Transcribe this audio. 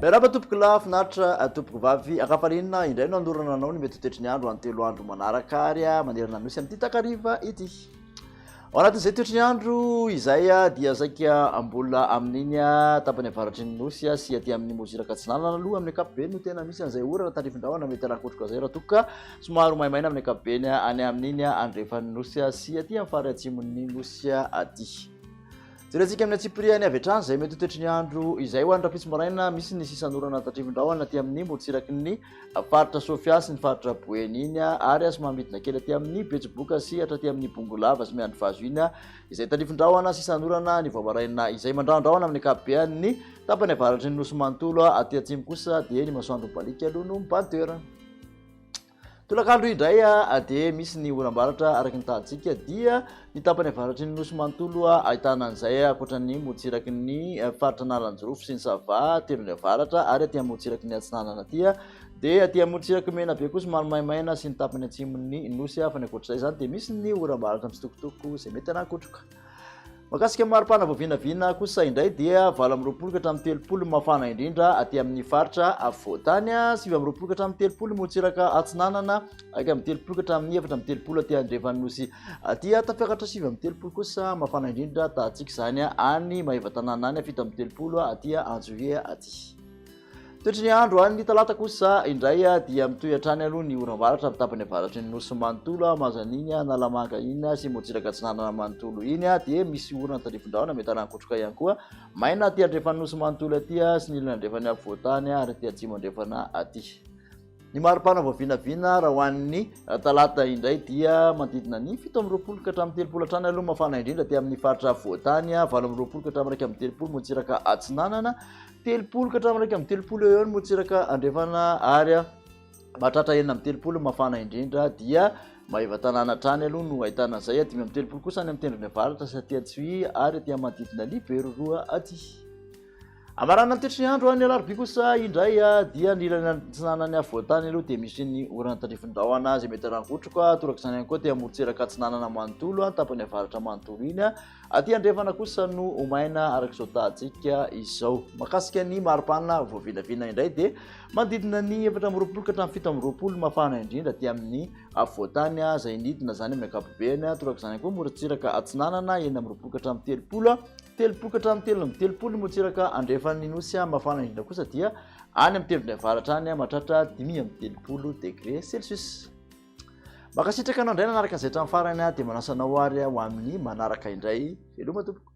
Meraba tompoko lafinaritra tompoko vavy akaparinina indray no andorana anao ny mety toetry ny andro any 3 andro manaraka ary manerana nosy amin'ity takariva ity. Ao anatin'izay toetry ny andro izay dia saika mbola amin'iny tapany avaratry ny nosy sy aty amin'ny moziraka atsinanana aloha amin'ny ankapobeny no tena misy an'izay orana tarifindrahona mety anakotroka zay raha toka somary maimaina amin'ny ankapobeny any amin'iny andrefan'ny nosy sy aty amin'ny fary atsimon'ny nosy aty. Jerentsika amin'ny atsipiriany avy hatrany izay mety toetry ny andro izay ho any rapitsy maraina misy ny sisan'orana tatrivindrahona aty amin'ny motsiraky ny faritra Sofia sy ny faritra Boeny iny ary somamidina kely aty amin'ny Betsiboka sy hatraty amin'ny Bongolava sy Miandry Vazo iny izay tatrivindrahona sisan'orana ny voamaraina izay mandrahandrahona amin'ny ankapobeny ny tapany avaratry ny nosy manontolo aty atsimo kosa dia ny masoandro balika aloha no mibantoerana. Tolakandro indray dia misy ny oram-baratra araky ny tahantsika dia ny tapany avaratry ny nosy manontolo ahitana an'izay akoatran'ny motsiraky ny faritra Naranjorofo sy ny Sava telony avaratra ary aty amin'ny motsiraky ny atsinanana aty dia aty amin'ny motsiraky mena be kosa maimaina sy ny tapany atsimon'ny nosy fa ny ankoatr'izay zany dia misy ny oram-baratra mitsitokotoko izay mety anakotroka. Makasika maripana voavinavina kosa indray dia 20 ka hatramin'ny 30 mafana indrindra aty amin'ny faritra Afovoantany, 20 ka hatramin'ny 30 motsiraka atsinanana, aka amin'ny 30 ka hatramin'ny 4 aty andrefan'ny nosy aty tafiakatra 30 kosa mafana indrindra tahantsika izany any Maheva-tanàna any 30 aty Anjoia aty. Toetry ny andro any talata kosa indray dia mitohy hatrany aloha ny oram-baratra amin'ny tapany avaratry ny nosy manontolo mazaniny Nalamanga iny sy motsiraka atsinanana manontolo iny dia misy orana tarifindrahona mety anakotroka ihany koa maina aty andrefan'ny nosy manontolo aty sy ny ilany andrefany Afovoantany ary aty atsimo andrefana aty. Ny maripana voavinavina raha hoan'ny talata indray dia manodidina ny 17 ka hatramin'ny 30 hatrany aloha mafana indrindra aty amin'ny faritra Afovoantany, 20 ka hatramin'ny 30 motsiraka atsinanana, 30 ka hatramin'ny 30 eo ny motsiraka andrefana ary mahatratra 30 mafana indrindra dia Maheva-tanàna hatrany aloha no ahitana an'izay 30 kosa any amin'ny tendrony avaratra sy aty Antsohihy ary aty manodidina ny Beroroa aty. Amarana toetry ny andro any alarobia kosa indray dia ny ilany atsinanany Afovoantany aloha dia misy ny orana tarifindrahona izay mety anakotroka torak'izany ihany koa dia motsiraka atsinanana manontolo tapany avaratra manontolo iny aty andrefana kosa no omaina arak'izao tahantsika izao. Makasika ny maripana voavinavina indray dia manodidina ny 20 ka hatramin'ny 17 mafana indrindra aty amin'ny Afovoantany izay nidina zany amin'ny ankapobeny torak'izany koa motsiraka atsinanana 20 ka hatramin'ny 30 ka hatramin'ny 30 motsiraka andrefan'ny nosy mafana indrindra kosa dia any amin'ny tendrony avaratra any mahatratra 30 degré Celsius. Makasitraka anao indray nanaraka izay hatramin'ny farany dia manasanao ary ho amin'ny manaraka indray. Veloma tompoko.